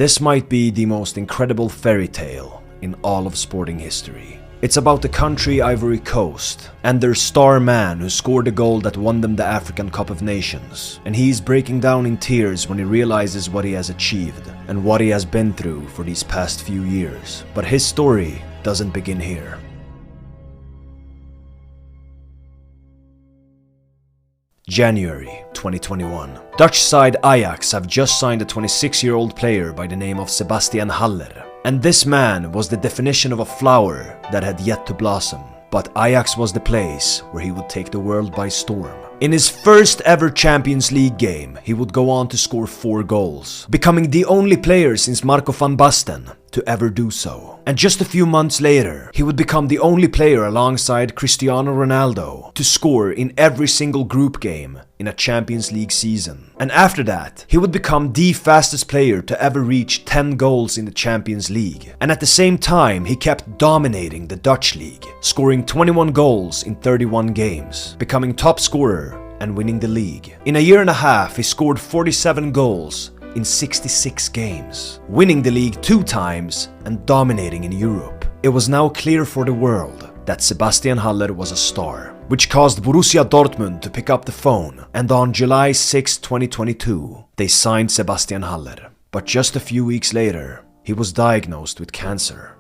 This might be the most incredible fairy tale in all of sporting history. It's about the country Ivory Coast and their star man who scored the goal that won them the African Cup of Nations. And he's breaking down in tears when he realizes what he has achieved and what he has been through for these past few years. But his story doesn't begin here. January 2021. Dutch side Ajax have just signed a 26-year-old player by the name of Sebastian Haller. And this man was the definition of a flower that had yet to blossom. But Ajax was the place where he would take the world by storm. In his first ever Champions League game, he would go on to score 4 goals, becoming the only player since Marco van Basten to ever do so. And just a few months later, he would become the only player alongside Cristiano Ronaldo to score in every single group game in a Champions League season. And after that, he would become the fastest player to ever reach 10 goals in the Champions League. And at the same time, he kept dominating the Dutch league, scoring 21 goals in 31 games, becoming top scorer and winning the league. In a year and a half, he scored 47 goals in 66 games, winning the league 2 times and dominating in Europe. It was now clear for the world that Sebastian Haller was a star, which caused Borussia Dortmund to pick up the phone, and on July 6, 2022, they signed Sebastian Haller. But just a few weeks later, he was diagnosed with cancer.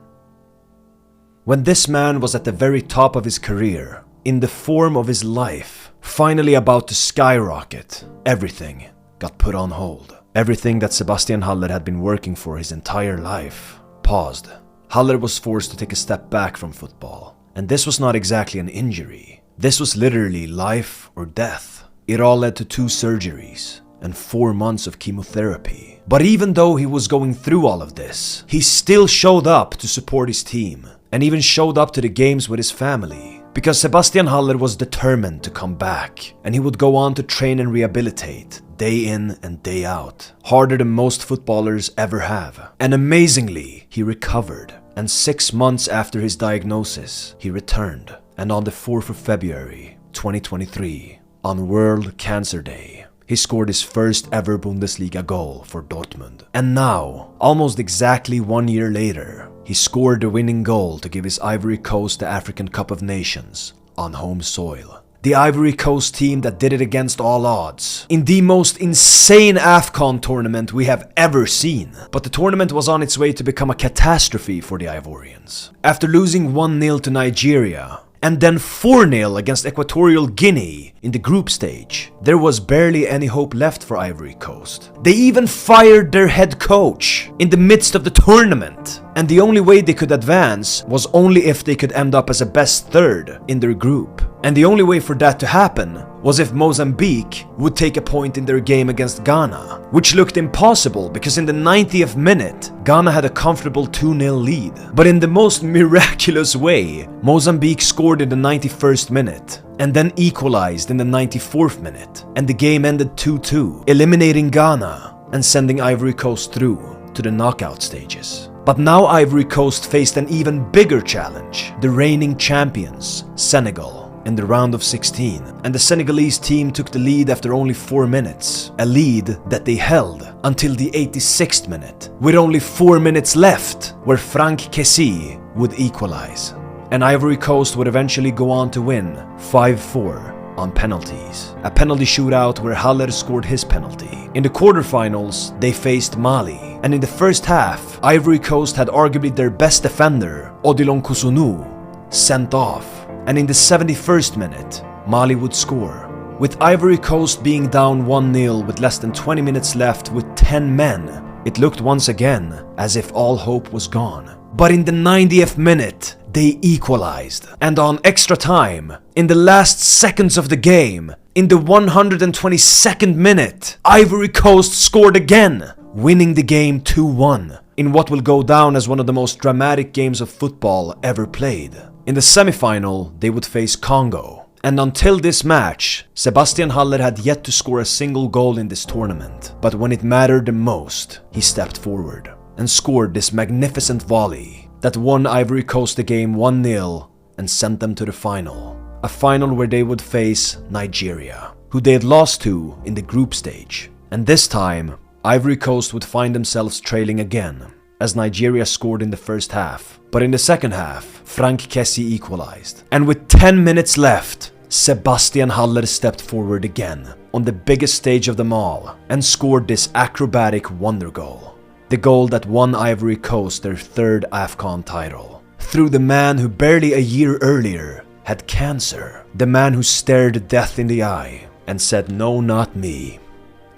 When this man was at the very top of his career, in the form of his life, finally about to skyrocket, everything got put on hold. Everything that Sebastian Haller had been working for his entire life paused. Haller was forced to take a step back from football. And this was not exactly an injury. This was literally life or death. It all led to 2 surgeries and 4 months of chemotherapy. But even though he was going through all of this, he still showed up to support his team and even showed up to the games with his family. Because Sebastian Haller was determined to come back, and he would go on to train and rehabilitate day in and day out, harder than most footballers ever have. And amazingly, he recovered. And 6 months after his diagnosis, he returned. And on the 4th of February, 2023, on World Cancer Day, he scored his first ever Bundesliga goal for Dortmund. And now, almost exactly 1 year later, he scored the winning goal to give his Ivory Coast the African Cup of Nations on home soil. The Ivory Coast team that did it against all odds, in the most insane AFCON tournament we have ever seen. But the tournament was on its way to become a catastrophe for the Ivorians. After losing 1-0 to Nigeria, and then 4-0 against Equatorial Guinea in the group stage, there was barely any hope left for Ivory Coast. They even fired their head coach in the midst of the tournament. And the only way they could advance was only if they could end up as a best third in their group. And the only way for that to happen was if Mozambique would take a point in their game against Ghana, which looked impossible because in the 90th minute, Ghana had a comfortable 2-0 lead. But in the most miraculous way, Mozambique scored in the 91st minute and then equalized in the 94th minute, and the game ended 2-2, eliminating Ghana and sending Ivory Coast through to the knockout stages. But now Ivory Coast faced an even bigger challenge, the reigning champions, Senegal, in the round of 16, and the Senegalese team took the lead after only 4 minutes, a lead that they held until the 86th minute, with only 4 minutes left, where Franck Kessie would equalize. And Ivory Coast would eventually go on to win 5-4 on penalties, a penalty shootout where Haller scored his penalty. In the quarterfinals, they faced Mali, and in the first half, Ivory Coast had arguably their best defender, Odilon Kusunu, sent off. And in the 71st minute, Mali would score. With Ivory Coast being down 1-0 with less than 20 minutes left with 10 men, it looked once again as if all hope was gone. But in the 90th minute, they equalized. And on extra time, in the last seconds of the game, in the 122nd minute, Ivory Coast scored again, winning the game 2-1, in what will go down as one of the most dramatic games of football ever played. In the semi-final, they would face Congo. And until this match, Sebastian Haller had yet to score a single goal in this tournament. But when it mattered the most, he stepped forward and scored this magnificent volley that won Ivory Coast the game 1-0 and sent them to the final. A final where they would face Nigeria, who they had lost to in the group stage. And this time, Ivory Coast would find themselves trailing again, as Nigeria scored in the first half. But in the second half, Frank Kessie equalized. And with 10 minutes left, Sebastian Haller stepped forward again, on the biggest stage of them all, and scored this acrobatic wonder goal. The goal that won Ivory Coast their third AFCON title. Through the man who barely a year earlier had cancer. The man who stared death in the eye and said, "No, not me.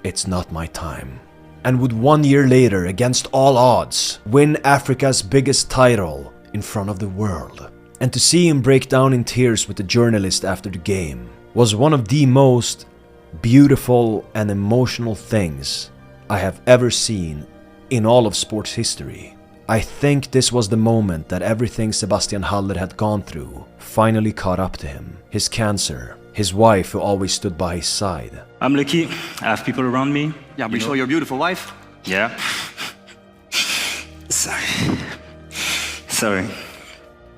It's not my time." And would 1 year later, against all odds, win Africa's biggest title in front of the world. And to see him break down in tears with the journalist after the game was one of the most beautiful and emotional things I have ever seen in all of sports history. I think this was the moment that everything Sebastian Haller had gone through finally caught up to him. His cancer, his wife who always stood by his side. I'm lucky, I have people around me. Yeah, we saw your beautiful wife. Yeah. Sorry.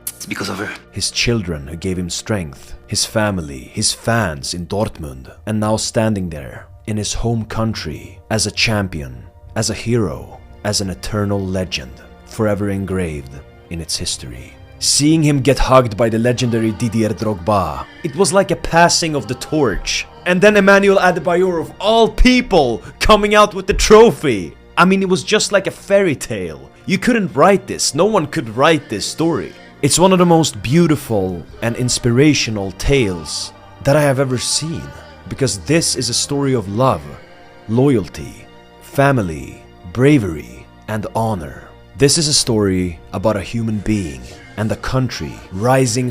It's because of her. His children who gave him strength, his family, his fans in Dortmund, and now standing there in his home country as a champion, as a hero, as an eternal legend, forever engraved in its history. Seeing him get hugged by the legendary Didier Drogba, it was like a passing of the torch. And then Emmanuel Adebayor of all people coming out with the trophy. I mean, it was just like a fairy tale. You couldn't write this, no one could write this story. It's one of the most beautiful and inspirational tales that I have ever seen, because this is a story of love, loyalty, family, bravery, and honor. This is a story about a human being and a country rising